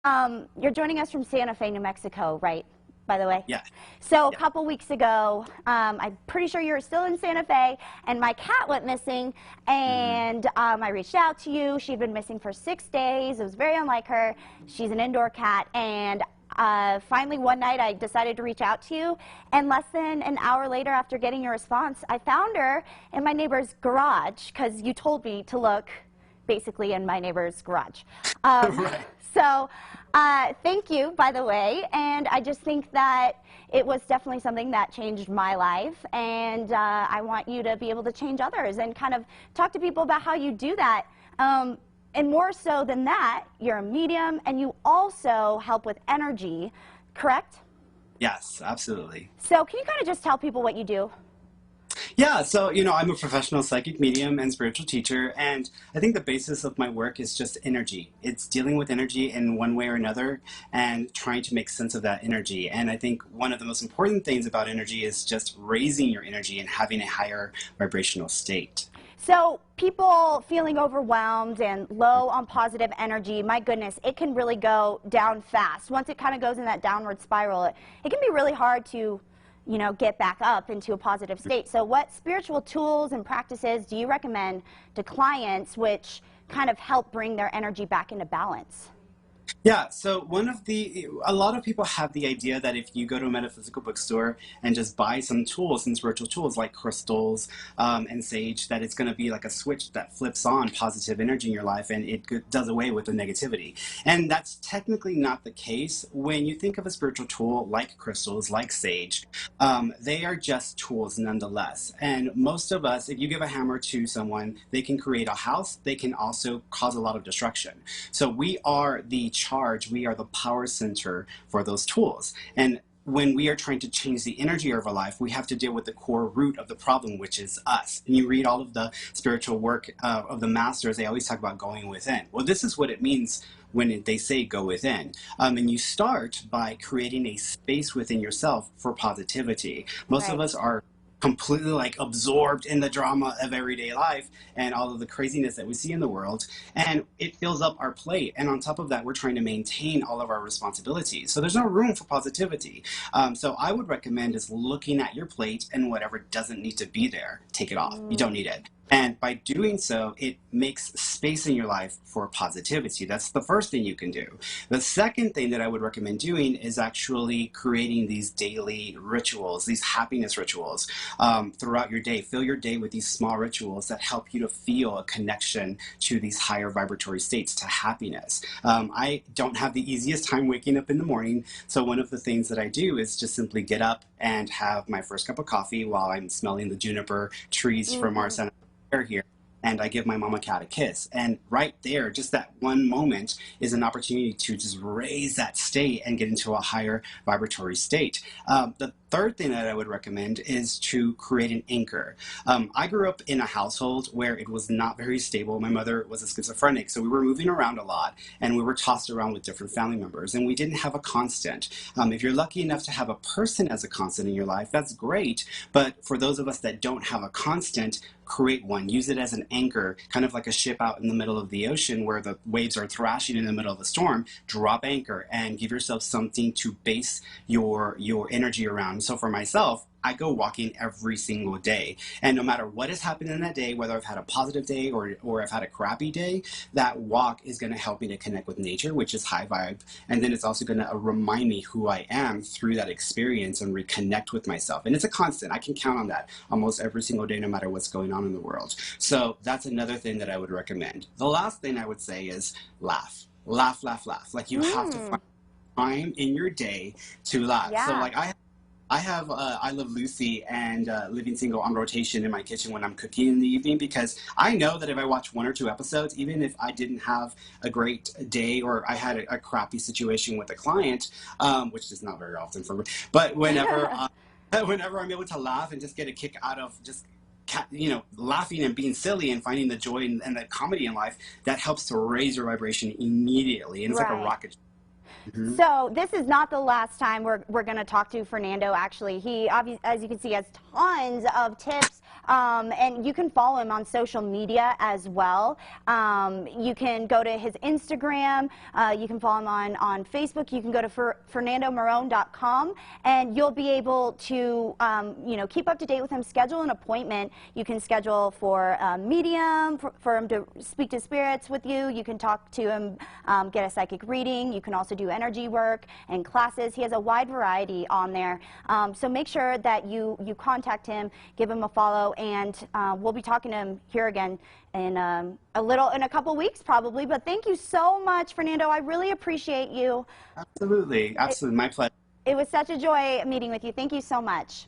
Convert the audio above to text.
You're joining us from Santa Fe, New Mexico, right? By the way? Yeah. So a couple weeks ago, I'm pretty sure you were still in Santa Fe, and my cat went missing, and I reached out to you. She'd been missing for 6 days. It was very unlike her. She's an indoor cat, and finally one night I decided to reach out to you, and less than an hour later after getting your response, I found her in my neighbor's garage, because you told me to look basically in my neighbor's garage. Right. So thank you, by the way, and I just think that it was definitely something that changed my life, and I want you to be able to change others and kind of talk to people about how you do that. And more so than that, you're a medium, and you also help with energy, correct? Yes, absolutely. So can you kind of just tell people what you do? Yeah, so, I'm a professional psychic medium and spiritual teacher, and I think the basis of my work is just energy. It's dealing with energy in one way or another and trying to make sense of that energy. And I think one of the most important things about energy is just raising your energy and having a higher vibrational state. So people feeling overwhelmed and low on positive energy, my goodness, it can really go down fast. Once it kind of goes in that downward spiral, it can be really hard to get back up into a positive state. So what spiritual tools and practices do you recommend to clients which kind of help bring their energy back into balance? Yeah, so a lot of people have the idea that if you go to a metaphysical bookstore and just buy some tools, some spiritual tools like crystals and sage, that it's going to be like a switch that flips on positive energy in your life and it does away with the negativity. And that's technically not the case. When you think of a spiritual tool like crystals, like sage, they are just tools nonetheless. And most of us, if you give a hammer to someone, they can create a house. They can also cause a lot of destruction. So we are the charge, we are the power center for those tools. And when we are trying to change the energy of our life, we have to deal with the core root of the problem, which is us. And you read all of the spiritual work of the masters, they always talk about going within. Well, this is what it means when they say go within. And you start by creating a space within yourself for positivity. Most of us are completely absorbed in the drama of everyday life and all of the craziness that we see in the world, and it fills up our plate. And on top of that, we're trying to maintain all of our responsibilities, so there's no room for positivity. So I would recommend is looking at your plate, and whatever doesn't need to be there, take it off. You don't need it. And by doing so, it makes space in your life for positivity. That's the first thing you can do. The second thing that I would recommend doing is actually creating these daily rituals, these happiness rituals throughout your day. Fill your day with these small rituals that help you to feel a connection to these higher vibratory states, to happiness. I don't have the easiest time waking up in the morning, so one of the things that I do is just simply get up and have my first cup of coffee while I'm smelling the juniper trees from our Santa here, and I give my mama cat a kiss. And right there, just that one moment is an opportunity to just raise that state and get into a higher vibratory state. The third thing that I would recommend is to create an anchor. I grew up in a household where it was not very stable. My mother was a schizophrenic, so we were moving around a lot, and we were tossed around with different family members, and we didn't have a constant. If you're lucky enough to have a person as a constant in your life, that's great, but for those of us that don't have a constant, create one. Use it as an anchor, kind of like a ship out in the middle of the ocean where the waves are thrashing in the middle of the storm. Drop anchor and give yourself something to base your energy around. So for myself, I go walking every single day. And no matter what has happened in that day, whether I've had a positive day or I've had a crappy day, that walk is going to help me to connect with nature, which is high vibe. And then it's also going to remind me who I am through that experience and reconnect with myself. And it's a constant. I can count on that almost every single day, no matter what's going on in the world. So that's another thing that I would recommend. The last thing I would say is laugh. Laugh, laugh, laugh. Like you have to find time in your day to laugh. Yeah. So like I have I Love Lucy and Living Single on rotation in my kitchen when I'm cooking in the evening, because I know that if I watch 1 or 2 episodes, even if I didn't have a great day or I had a crappy situation with a client, which is not very often for me, but whenever I'm able to laugh and just get a kick out of just laughing and being silly and finding the joy and the comedy in life, that helps to raise your vibration immediately. And it's like a rocket. So this is not the last time we're going to talk to Fernando. Actually, he, as you can see, has tons of tips And you can follow him on social media as well. You can go to his Instagram. You can follow him on Facebook. You can go to FernandoMarron.com, and you'll be able to keep up to date with him. Schedule an appointment. You can schedule for a medium, for him to speak to spirits with you. You can talk to him, get a psychic reading. You can also do energy work and classes. He has a wide variety on there. So make sure that you contact him, give him a follow, and we'll be talking to him here again in a couple weeks probably. But thank you so much, Fernando. I really appreciate you. Absolutely. Absolutely. My pleasure. It was such a joy meeting with you. Thank you so much.